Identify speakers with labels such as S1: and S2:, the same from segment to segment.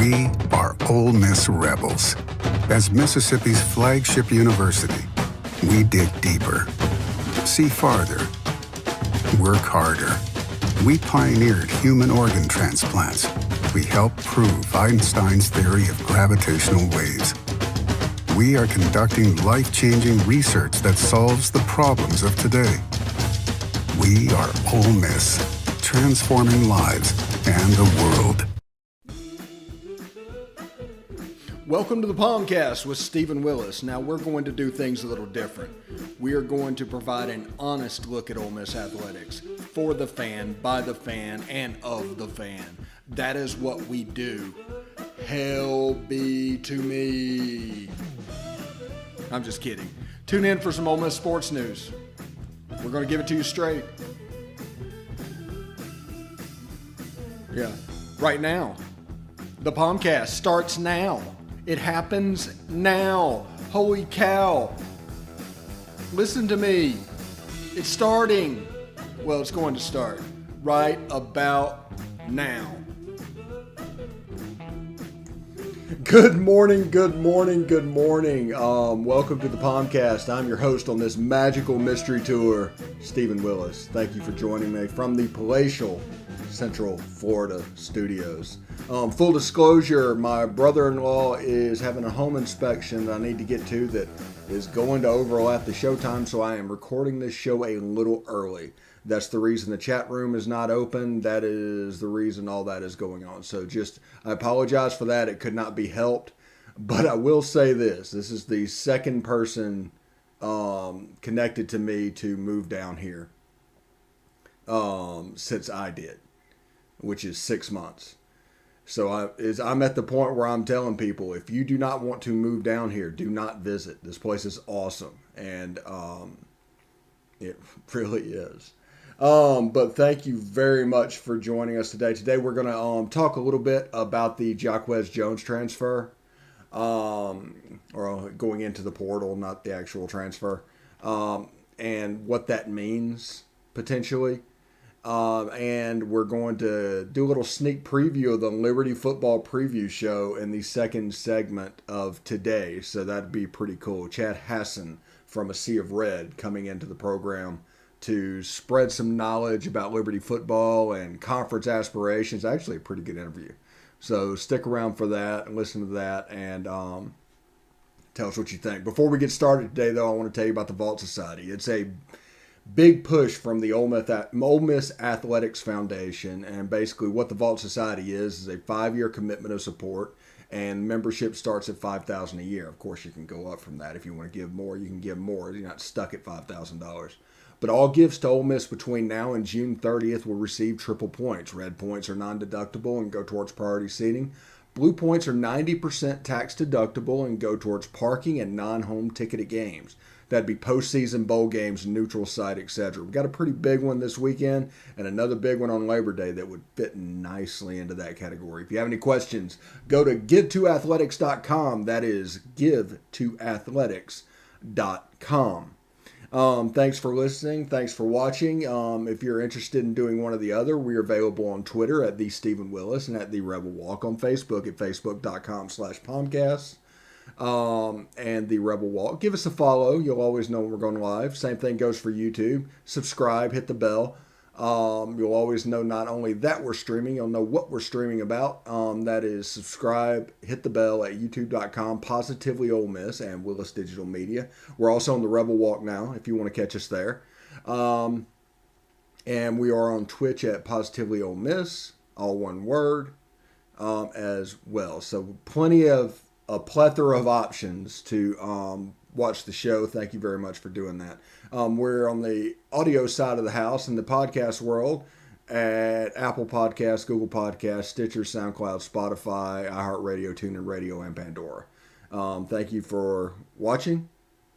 S1: We are Ole Miss Rebels. As Mississippi's flagship university, we dig deeper, see farther, work harder. We pioneered human organ transplants. We helped prove Einstein's theory of gravitational waves. We are conducting life-changing research that solves the problems of today. We are Ole Miss, transforming lives and the world.
S2: Welcome to the POMcast with Stephen Willis. Now we're going to do things a little different. We are going to provide an honest look at Ole Miss athletics for the fan, by the fan, and of the fan. That is what we do. Hell be to me. I'm just kidding. Tune in for some Ole Miss sports news. We're going to give it to you straight. Yeah, right now. The POMcast starts now. It happens now. Holy cow. Listen to me. It's starting. Well, it's going to start right about now. Good morning, good morning, good morning. Welcome to the POMcast. I'm your host on this magical mystery tour, Stephen Willis. Thank you for joining me from the palatial Central Florida studios. Full disclosure, my brother-in-law is having a home inspection that I need to get to that is going to overlap the showtime, so I am recording this show a little early. That's the reason the chat room is not open. That is the reason all that is going on. So I apologize for that. It could not be helped. But I will say this. This is the second person connected to me to move down here since I did, which is 6 months. So I'm at the point where I'm telling people, if you do not want to move down here, do not visit. This place is awesome. And it really is. But thank you very much for joining us today. Today we're going to talk a little bit about the Jacquez Jones transfer, or going into the portal, not the actual transfer, and what that means potentially. And we're going to do a little sneak preview of the Liberty Football Preview Show in the second segment of today. So that'd be pretty cool. Chad Hasson from A Sea of Red coming into the program to spread some knowledge about Liberty football and conference aspirations. Actually, a pretty good interview. So stick around for that and listen to that and tell us what you think. Before we get started today, though, I want to tell you about the Vault Society. It's a big push from the Ole Miss Athletics Foundation, and basically what the Vault Society is a 5-year commitment of support, and membership starts at $5,000 a year. Of course, you can go up from that. If you want to give more, you can give more. You're not stuck at $5,000. But all gifts to Ole Miss between now and June 30th will receive triple points. Red points are non-deductible and go towards priority seating. Blue points are 90% tax deductible and go towards parking and non-home ticketed games. That'd be postseason bowl games, neutral site, etc. We've got a pretty big one this weekend and another big one on Labor Day that would fit nicely into that category. If you have any questions, go to give2athletics.com. That is give2athletics.com. Thanks for listening. Thanks for watching. If you're interested in doing one or the other, we are available on Twitter at @TheStephenWillis and at The Rebel Walk, on Facebook at facebook.com/POMcast. And The Rebel Walk. Give us a follow. You'll always know when we're going live. Same thing goes for YouTube. Subscribe, hit the bell. You'll always know not only that we're streaming, you'll know what we're streaming about. That is subscribe, hit the bell at youtube.com, Positively Ole Miss, and Willis Digital Media. We're also on the Rebel Walk now, if you want to catch us there. And we are on Twitch at Positively Ole Miss, all one word, as well. So a plethora of options to watch the show. Thank you very much for doing that. We're on the audio side of the house in the podcast world at Apple Podcasts, Google Podcasts, Stitcher, SoundCloud, Spotify, iHeartRadio, TuneIn Radio, and Pandora. Thank you for watching.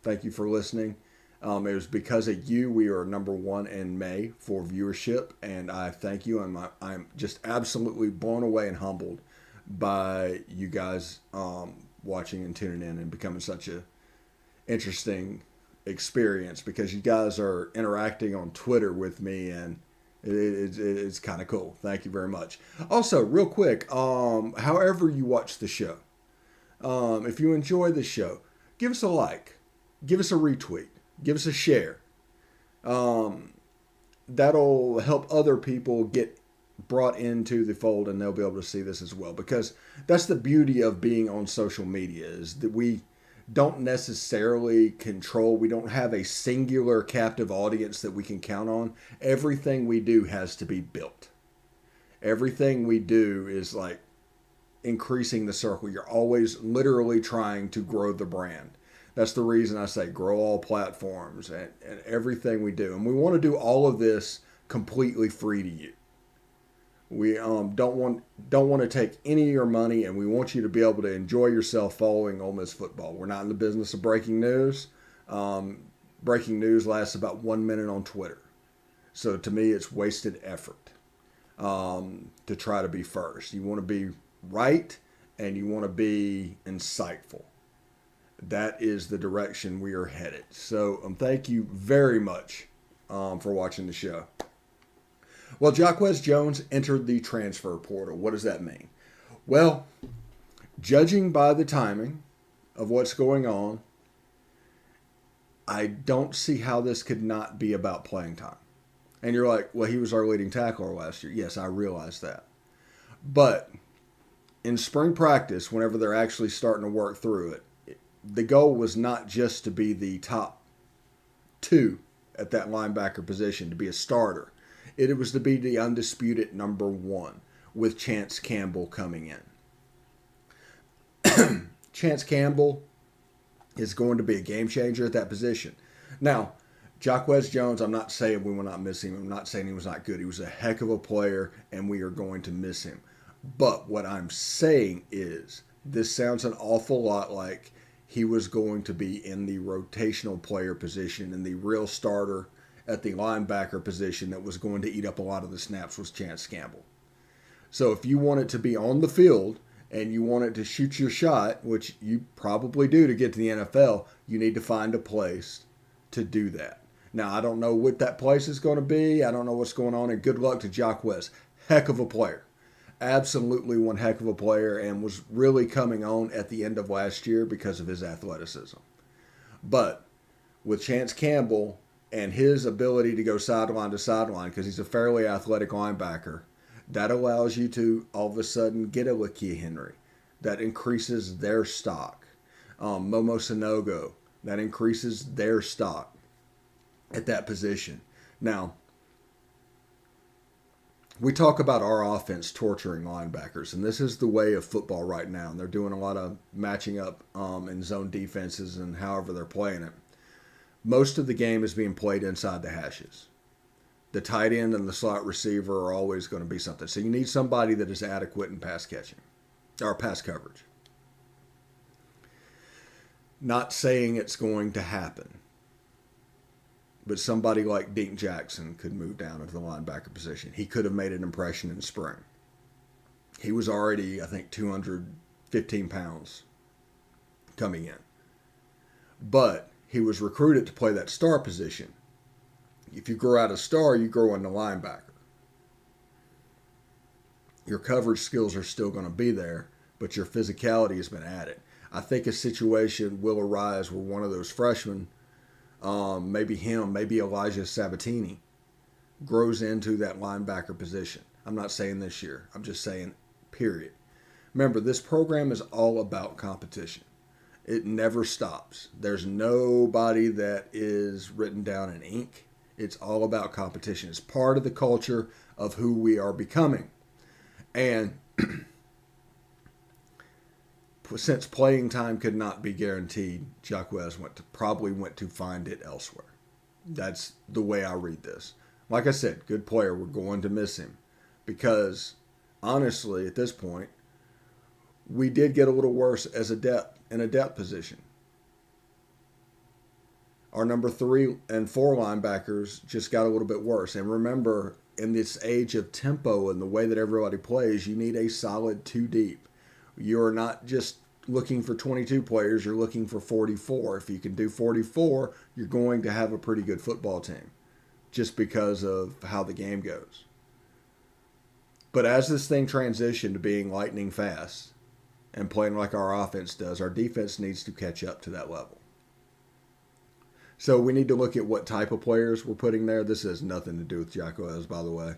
S2: Thank you for listening. It was because of you we are number one in May for viewership, and I thank you. I'm just absolutely blown away and humbled by you guys watching and tuning in and becoming such a interesting experience, because you guys are interacting on Twitter with me, and It's kind of cool. Thank you very much. Also, real quick, however you watch the show, if you enjoy the show, give us a like, give us a retweet, give us a share. That'll help other people get brought into the fold, and they'll be able to see this as well, because that's the beauty of being on social media, is that we don't necessarily control, we don't have a singular captive audience that we can count on. Everything we do has to be built. Everything we do is like increasing the circle. You're always literally trying to grow the brand. That's the reason I say grow all platforms and everything we do. And we want to do all of this completely free to you. We don't want to take any of your money, and we want you to be able to enjoy yourself following Ole Miss football. We're not in the business of breaking news. Breaking news lasts about 1 minute on Twitter. So to me, it's wasted effort to try to be first. You want to be right, and you want to be insightful. That is the direction we are headed. So thank you very much for watching the show. Well, Jacquez Jones entered the transfer portal. What does that mean? Well, judging by the timing of what's going on, I don't see how this could not be about playing time. And you're like, well, he was our leading tackler last year. Yes, I realize that. But in spring practice, whenever they're actually starting to work through it, the goal was not just to be the top two at that linebacker position, to be a starter. It was to be the undisputed number one, with Chance Campbell coming in. Chance Campbell is going to be a game changer at that position. Now, Jacquez Jones, I'm not saying we will not miss him. I'm not saying he was not good. He was a heck of a player, and we are going to miss him. But what I'm saying is, this sounds an awful lot like he was going to be in the rotational player position, and the real starter at the linebacker position that was going to eat up a lot of the snaps was Chance Campbell. So if you want it to be on the field and you want it to shoot your shot, which you probably do to get to the NFL, you need to find a place to do that. Now, I don't know what that place is going to be. I don't know what's going on, and good luck to Jacquez. Heck of a player. Absolutely one heck of a player, and was really coming on at the end of last year because of his athleticism. But with Chance Campbell and his ability to go sideline to sideline, because he's a fairly athletic linebacker, that allows you to all of a sudden get a Lakia Henry. That increases their stock. Momo Sanogo, that increases their stock at that position. Now, we talk about our offense torturing linebackers, and this is the way of football right now. And they're doing a lot of matching up in zone defenses and however they're playing it. Most of the game is being played inside the hashes. The tight end and the slot receiver are always going to be something. So you need somebody that is adequate in pass catching or pass coverage. Not saying it's going to happen, but somebody like Dink Jackson could move down into the linebacker position. He could have made an impression in spring. He was already, I think, 215 pounds coming in. But he was recruited to play that star position. If you grow out a star, you grow into linebacker. Your coverage skills are still going to be there, but your physicality has been added. I think a situation will arise where one of those freshmen, maybe him, maybe Elijah Sabatini, grows into that linebacker position. I'm not saying this year. I'm just saying, period. Remember, this program is all about competition. It never stops. There's nobody that is written down in ink. It's all about competition. It's part of the culture of who we are becoming. And since playing time could not be guaranteed, Jacquez probably went to find it elsewhere. That's the way I read this. Like I said, good player. We're going to miss him because, honestly, at this point, we did get a little worse as a depth in a depth position. Our number 3 and 4 linebackers just got a little bit worse. And remember, in this age of tempo and the way that everybody plays, you need a solid 2 deep. You're not just looking for 22 players, you're looking for 44. If you can do 44, you're going to have a pretty good football team. just because of how the game goes. But as this thing transitioned to being lightning fast and playing like our offense does, our defense needs to catch up to that level. So we need to look at what type of players we're putting there. This has nothing to do with Jacquez, by the way.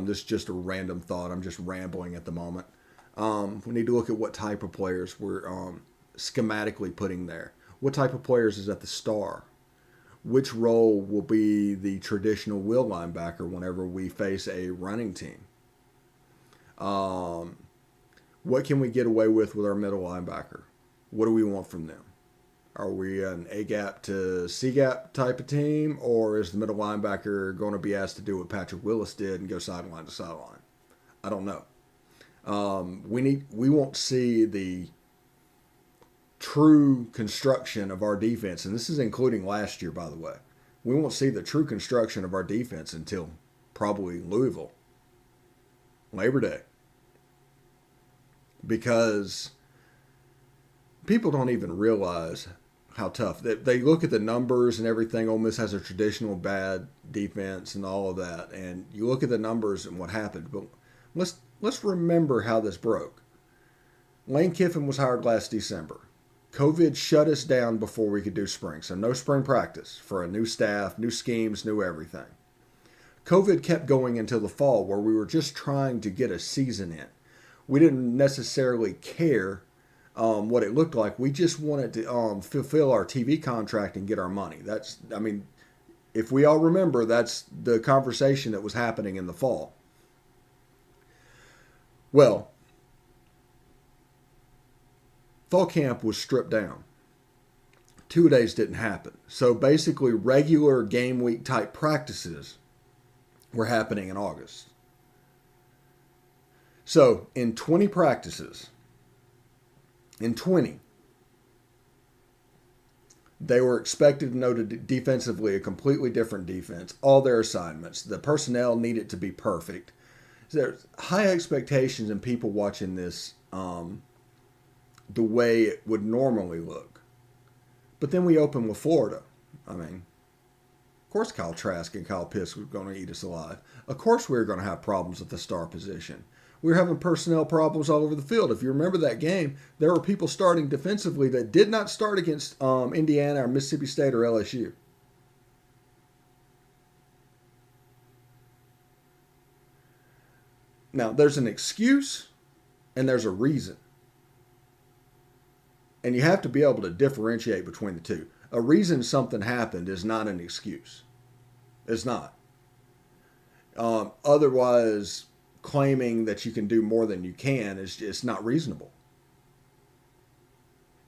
S2: This is just a random thought. I'm just rambling at the moment. We need to look at what type of players we're schematically putting there. What type of players is at the star? Which role will be the traditional will linebacker whenever we face a running team? What can we get away with our middle linebacker? What do we want from them? Are we an A-gap to C-gap type of team, or is the middle linebacker going to be asked to do what Patrick Willis did and go sideline to sideline? I don't know. We won't see the true construction of our defense, and this is including last year, by the way. We won't see the true construction of our defense until probably Louisville, Labor Day, because people don't even realize how tough. They look at the numbers and everything. Ole Miss has a traditional bad defense and all of that, and you look at the numbers and what happened. But let's remember how this broke. Lane Kiffin was hired last December. COVID shut us down before we could do spring, so no spring practice for a new staff, new schemes, new everything. COVID kept going until the fall, where we were just trying to get a season in. We didn't necessarily care what it looked like. We just wanted to fulfill our TV contract and get our money. If we all remember, that's the conversation that was happening in the fall. Well, fall camp was stripped down. 2 days didn't happen. So basically, regular game week type practices were happening in August. So in 20 practices, they were expected to know defensively a completely different defense, all their assignments. The personnel needed to be perfect. So there's high expectations in people watching this the way it would normally look. But then we open with Florida. Of course Kyle Trask and Kyle Pitts were going to eat us alive. Of course we were going to have problems at the star position. We were having personnel problems all over the field. If you remember that game, there were people starting defensively that did not start against Indiana or Mississippi State or LSU. Now, there's an excuse and there's a reason. And you have to be able to differentiate between the two. A reason something happened is not an excuse. It's not. Otherwise, claiming that you can do more than you can is just not reasonable.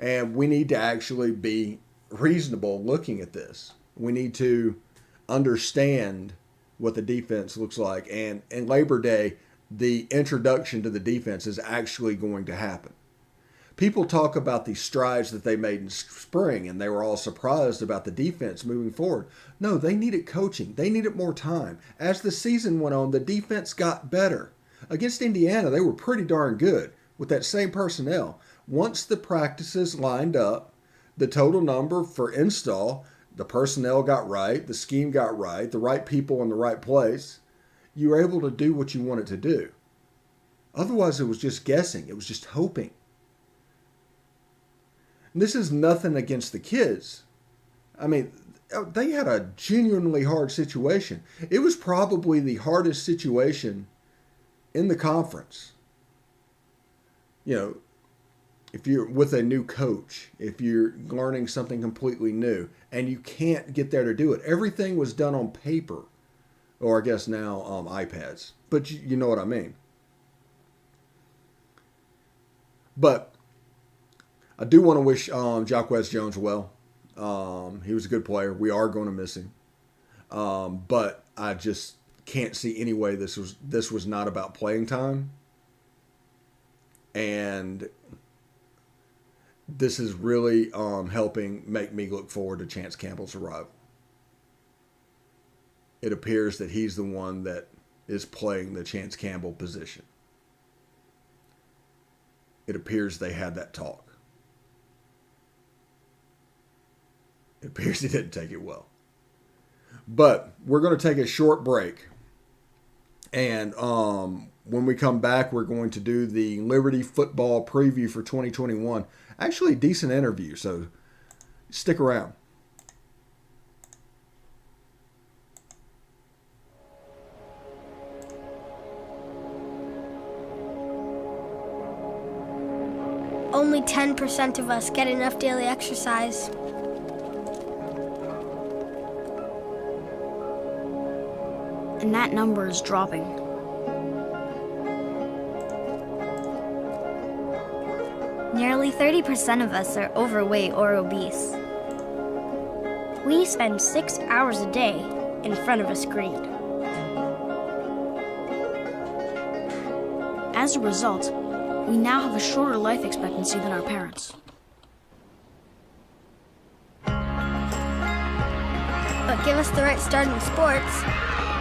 S2: And we need to actually be reasonable looking at this. We need to understand what the defense looks like. And in Labor Day, the introduction to the defense is actually going to happen. People talk about the strides that they made in spring, and they were all surprised about the defense moving forward. No, they needed coaching. They needed more time. As the season went on, the defense got better. Against Indiana, they were pretty darn good with that same personnel. Once the practices lined up, the total number for install, the personnel got right, the scheme got right, the right people in the right place, you were able to do what you wanted to do. Otherwise, it was just guessing. It was just hoping. And this is nothing against the kids. They had a genuinely hard situation. It was probably the hardest situation in the conference. If you're with a new coach, if you're learning something completely new, and you can't get there to do it. Everything was done on paper, or I guess now iPads. But you know what I mean. But I do want to wish Jacquez Jones well. He was a good player. We are going to miss him. But I just can't see any way this was not about playing time. And this is really helping make me look forward to Chance Campbell's arrival. It appears that he's the one that is playing the Chance Campbell position. It appears they had that talk. It appears he didn't take it well. But we're going to take a short break. And when we come back, we're going to do the Liberty football preview for 2021. Actually, decent interview, so stick around.
S3: Only 10% of us get enough daily exercise.
S4: And that number is dropping.
S5: Nearly 30% of us are overweight or obese.
S3: We spend 6 hours a day in front of a screen.
S4: As a result, we now have a shorter life expectancy than our parents.
S3: But give us the right start in sports,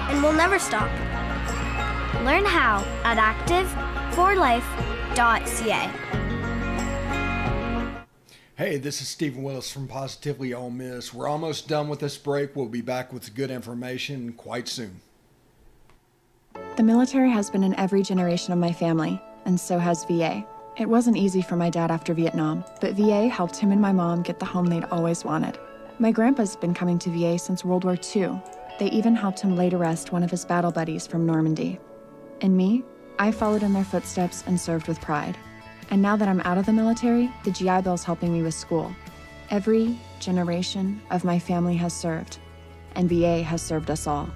S3: and we'll never stop.
S5: Learn how at active4life.ca.
S2: Hey, this is Stephen Willis from Positively Ole Miss. We're almost done with this break. We'll be back with good information quite soon.
S6: The military has been in every generation of my family, and so has VA. It wasn't easy for my dad after Vietnam, but VA helped him and my mom get the home they'd always wanted. My grandpa's been coming to VA since World War II. They even helped him lay to rest one of his battle buddies from Normandy. And me, I followed in their footsteps and served with pride. And now that I'm out of the military, the GI Bill's helping me with school. Every generation of my family has served, and VA has served us all.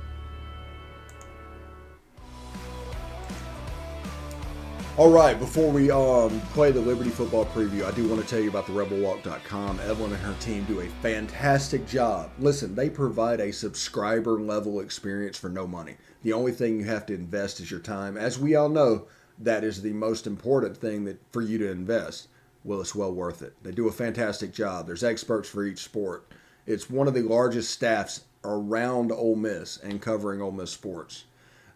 S2: All right, before we play the Liberty football preview, I do want to tell you about the rebelwalk.com. Evelyn and her team do a fantastic job. Listen, they provide a subscriber level experience for no money. The only thing you have to invest is your time. As we all know, that is the most important thing that for you to invest. Well, it's well worth it. They do a fantastic job. There's experts for each sport. It's one of the largest staffs around Ole Miss and covering Ole Miss sports.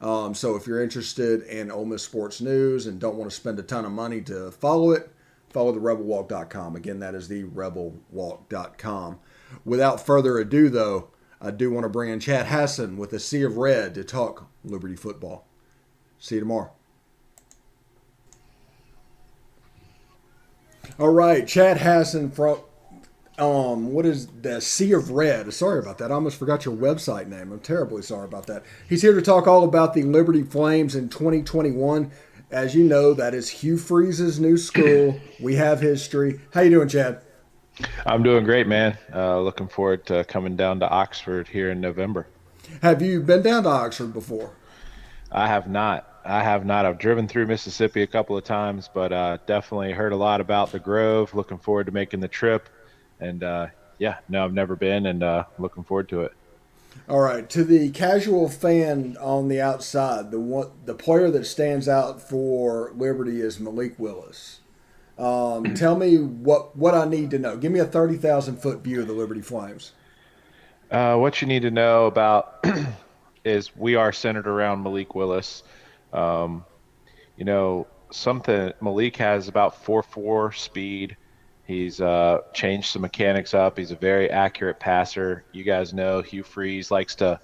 S2: So if you're interested in Ole Miss sports news and don't want to spend a ton of money to follow it, follow the rebelwalk.com. Again, that is the rebelwalk.com. Without further ado, though, I do want to bring in Chad Hasson with a Sea of Red to talk Liberty football. See you tomorrow. All right, Chad Hasson from what is the Sea of Red? Sorry about that. I almost forgot your website name. I'm terribly sorry about that. He's here to talk all about the Liberty Flames in 2021. As you know, that is Hugh Freeze's new school. We have history. How you doing, Chad?
S7: I'm doing great, man. Looking forward to coming down to Oxford here in November.
S2: Have you been down to Oxford before?
S7: I have not. I've driven through Mississippi a couple of times, but definitely heard a lot about the Grove. Looking forward to making the trip. And, no, I've never been, and looking forward to it.
S2: All right. To the casual fan on the outside, the player that stands out for Liberty is Malik Willis. Tell me what I need to know. Give me a 30,000-foot view of the Liberty Flames.
S7: What you need to know about is we are centered around Malik Willis. Malik has about 4.4 speed. He's changed some mechanics up. He's a very accurate passer. You guys know Hugh Freeze likes to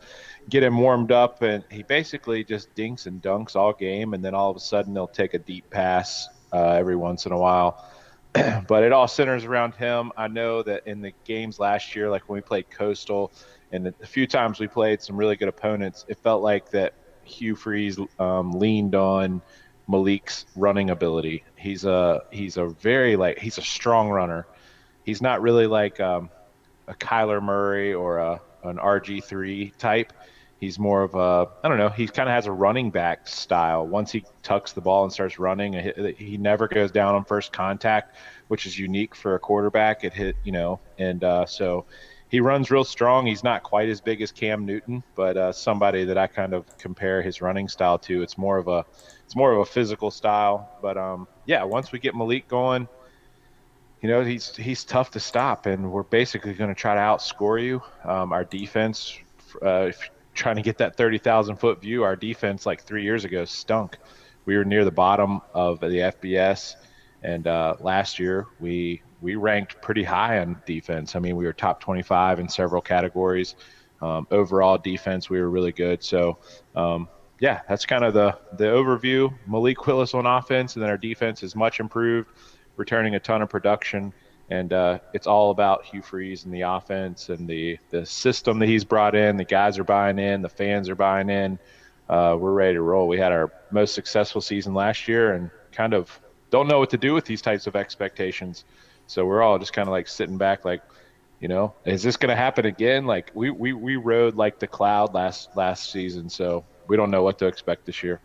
S7: get him warmed up, and he basically just dinks and dunks all game, and then all of a sudden he'll take a deep pass every once in a while. But it all centers around him. I know that in the games last year, like when we played Coastal, and a few times we played some really good opponents, it felt like that Hugh Freeze leaned on Malik's running ability. He's a strong runner. He's not really like a Kyler Murray or an RG3 type. He's more of he kind of has a running back style. Once he tucks the ball and starts running, he never goes down on first contact, which is unique for a quarterback. So he runs real strong. He's not quite as big as Cam Newton, but somebody that I kind of compare his running style to. It's more of a physical style. But once we get Malik going, he's tough to stop, and we're basically going to try to outscore you. Our defense, trying to get that 30,000-foot view, our defense like 3 years ago stunk. We were near the bottom of the FBS, and last year we ranked pretty high on defense. I mean, we were top 25 in several categories. Overall defense, we were really good. So, yeah, that's kind of the overview. Malik Willis on offense, and then our defense is much improved, returning a ton of production. And it's all about Hugh Freeze and the offense and the system that he's brought in. The guys are buying in. The fans are buying in. We're ready to roll. We had our most successful season last year and kind of don't know what to do with these types of expectations. So we're all just kind of like sitting back like, is this going to happen again? Like we rode like the cloud last season. So we don't know what to expect this year.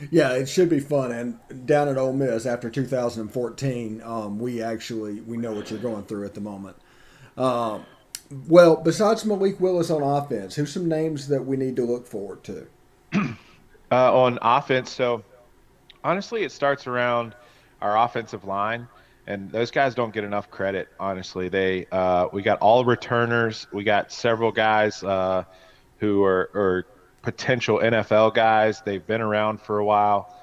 S2: Yeah, it should be fun. And down at Ole Miss after 2014, we know what you're going through at the moment. Well, besides Malik Willis on offense, who's some names that we need to look forward to?
S7: On offense, so honestly, it starts around our offensive line, and those guys don't get enough credit. Honestly, we got all returners. We got several guys who are potential NFL guys. They've been around for a while.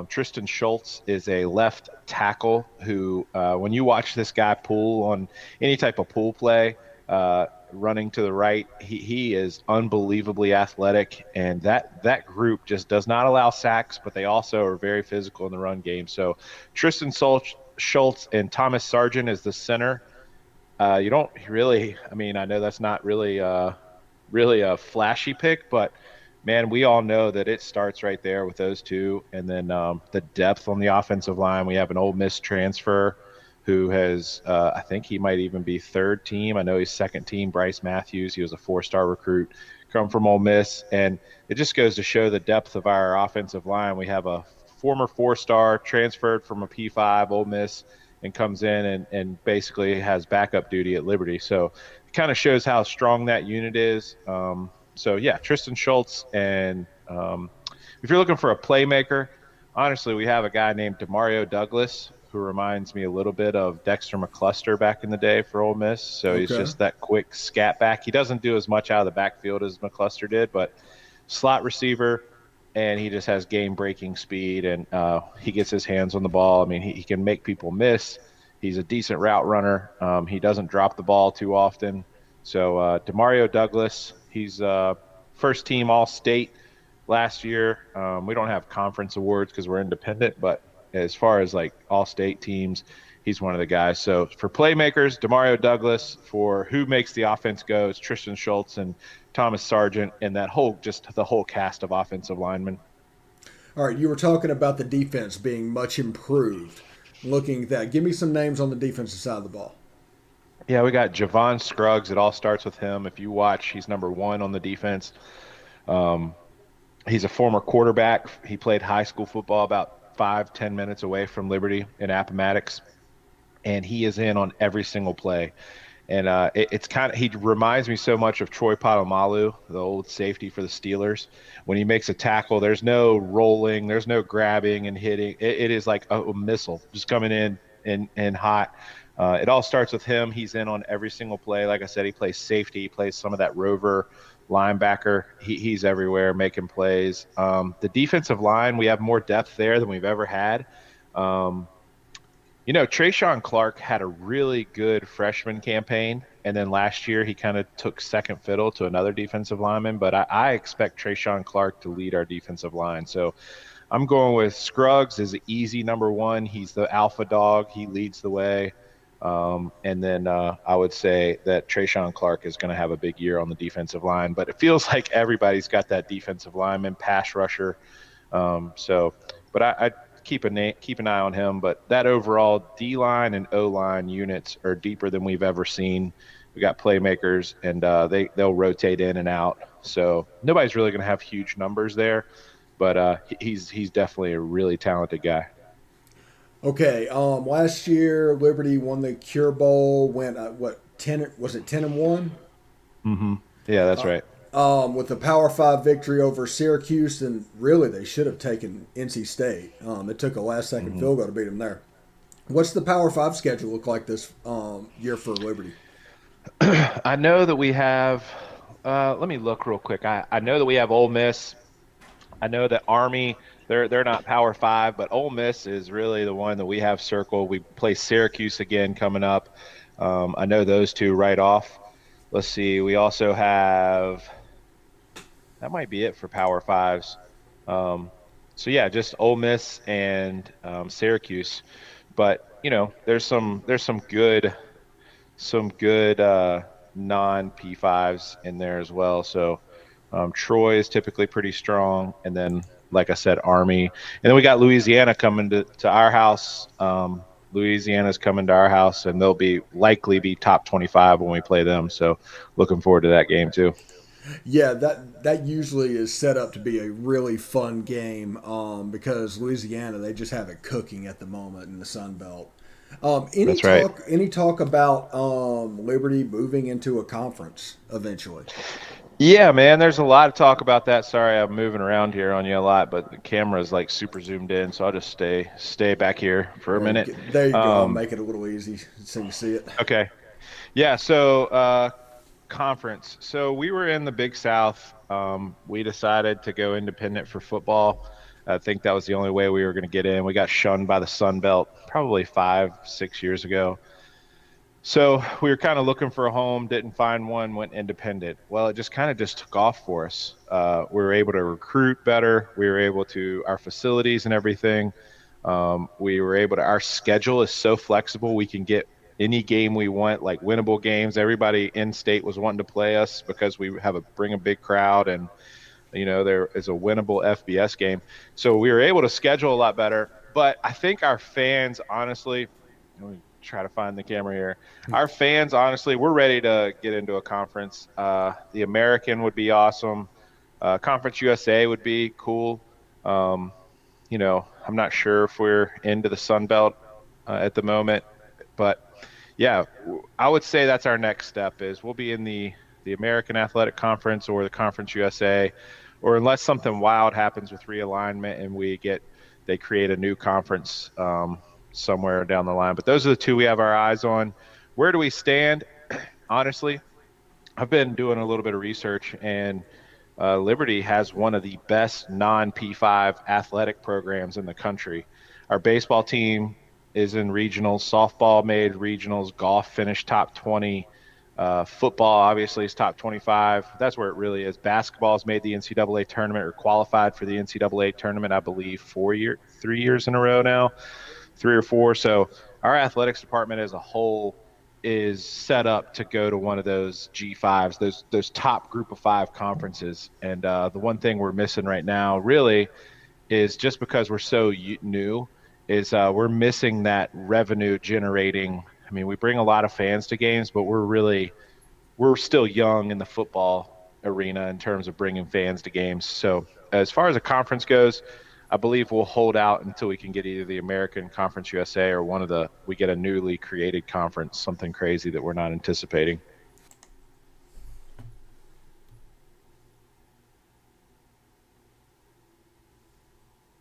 S7: Tristan Schultz is a left tackle who, when you watch this guy pull on any type of pull play, running to the right, he is unbelievably athletic, and that group just does not allow sacks, but they also are very physical in the run game. So Tristan Schultz and Thomas Sargent is the center. You don't really, I know that's not really a flashy pick, but man, we all know that it starts right there with those two. And then the depth on the offensive line, we have an Ole Miss transfer who has, I think he might even be third team. I know he's second team, Bryce Matthews. He was a 4-star recruit, come from Ole Miss. And it just goes to show the depth of our offensive line. We have a former 4-star transferred from a P5 Ole Miss and comes in and basically has backup duty at Liberty. So it kind of shows how strong that unit is. So, yeah, Tristan Schultz. And if you're looking for a playmaker, honestly, we have a guy named Demario Douglas who reminds me a little bit of Dexter McCluster back in the day for Ole Miss. So He's just that quick scat back. He doesn't do as much out of the backfield as McCluster did, but slot receiver, and he just has game-breaking speed, and he gets his hands on the ball. He can make people miss. He's a decent route runner. He doesn't drop the ball too often. So Demario Douglas, he's first team All-State last year. We don't have conference awards because we're independent, but as far as like All-State teams, he's one of the guys. So for playmakers, Demario Douglas. For who makes the offense go, it's Tristan Schultz and Thomas Sargent, and the whole cast of offensive linemen.
S2: All right, you were talking about the defense being much improved. Looking at that, give me some names on the defensive side of the ball.
S7: Yeah, we got Javon Scruggs. It all starts with him. If you watch, he's number 1 on the defense. He's a former quarterback. He played high school football about 5-10 minutes away from Liberty in Appomattox, and he is in on every single play. And he reminds me so much of Troy Polamalu, the old safety for the Steelers. When he makes a tackle, there's no rolling, there's no grabbing and hitting. It is like a missile just coming in and hot. It all starts with him. He's in on every single play. Like I said, he plays safety. He plays some of that rover linebacker. He's everywhere making plays. The defensive line, we have more depth there than we've ever had. Trayshawn Clark had a really good freshman campaign, and then last year he kind of took second fiddle to another defensive lineman, but I expect Trayshawn Clark to lead our defensive line. So I'm going with Scruggs as an easy number 1. He's the alpha dog. He leads the way. And then I would say that Trayshawn Clark is going to have a big year on the defensive line, but it feels like everybody's got that defensive lineman, pass rusher. But I keep an eye on him. But that overall D-line and O-line units are deeper than we've ever seen. We got playmakers, and they'll rotate in and out. So nobody's really going to have huge numbers there, but he's definitely a really talented guy.
S2: Okay, last year Liberty won the Cure Bowl. Went 10? Was it 10-1?
S7: Mm-hmm. Yeah, that's right.
S2: With the Power 5 victory over Syracuse, and really they should have taken NC State. It took a last-second field goal to beat them there. What's the Power 5 schedule look like this year for Liberty?
S7: I know that we have. Let me look real quick. I know that we have Ole Miss. I know that Army. They're not Power 5, but Ole Miss is really the one that we have circled. We play Syracuse again coming up. I know those two right off. let's see. We also have, that might be it for Power Fives. So yeah, just Ole Miss and Syracuse. But there's some good non P5s in there as well. So Troy is typically pretty strong, and then like I said, Army, and then we got Louisiana coming to our house. Louisiana's coming to our house, and they'll likely be top 25 when we play them. So looking forward to that game too.
S2: Yeah, that usually is set up to be a really fun game because Louisiana, they just have it cooking at the moment in the Sun Belt. Any
S7: That's right.
S2: talk about Liberty moving into a conference eventually?
S7: Yeah, man, there's a lot of talk about that. Sorry, I'm moving around here on you a lot, but the camera's like super zoomed in, so I'll just stay back here for a minute.
S2: There you go. I'll
S7: Um,
S2: make it a little easy so you see it.
S7: okay. Yeah, so conference. So we were in the Big South. We decided to go independent for football. I think that was the only way we were going to get in. We got shunned by the Sun Belt probably 5, 6 years ago. So we were kind of looking for a home, didn't find one, went independent. Well, it just kind of just took off for us. We were able to recruit better. We were able to, our facilities and everything. We were able to, our schedule is so flexible. We can get any game we want, like winnable games. Everybody in state was wanting to play us because we bring a big crowd, and there is a winnable FBS game. So we were able to schedule a lot better. But I think our fans, honestly, let me try to find the camera here. Our fans, honestly, we're ready to get into a conference. The American would be awesome. Conference USA would be cool. Um, I'm not sure if we're into the Sun Belt at the moment, but yeah, I would say that's our next step is we'll be in the American Athletic Conference or the Conference USA, or unless something wild happens with realignment and they create a new conference somewhere down the line. But those are the two we have our eyes on. Where do we stand? Honestly, I've been doing a little bit of research, and Liberty has one of the best non-P5 athletic programs in the country. Our baseball team is in regionals. Softball made regionals. Golf finished top 20. Football obviously is top 25. That's where it really is. Basketball's made the NCAA tournament or qualified for the NCAA tournament, I believe, 3 years in a row now, 3 or 4. So our athletics department as a whole is set up to go to one of those G5s, those top group of 5 conferences. And the one thing we're missing right now really is, just because we're so new, is we're missing that revenue generating. I mean, we bring a lot of fans to games, but we're still young in the football arena in terms of bringing fans to games. So as far as a conference goes, I believe we'll hold out until we can get either the American Conference USA or we get a newly created conference, something crazy that we're not anticipating.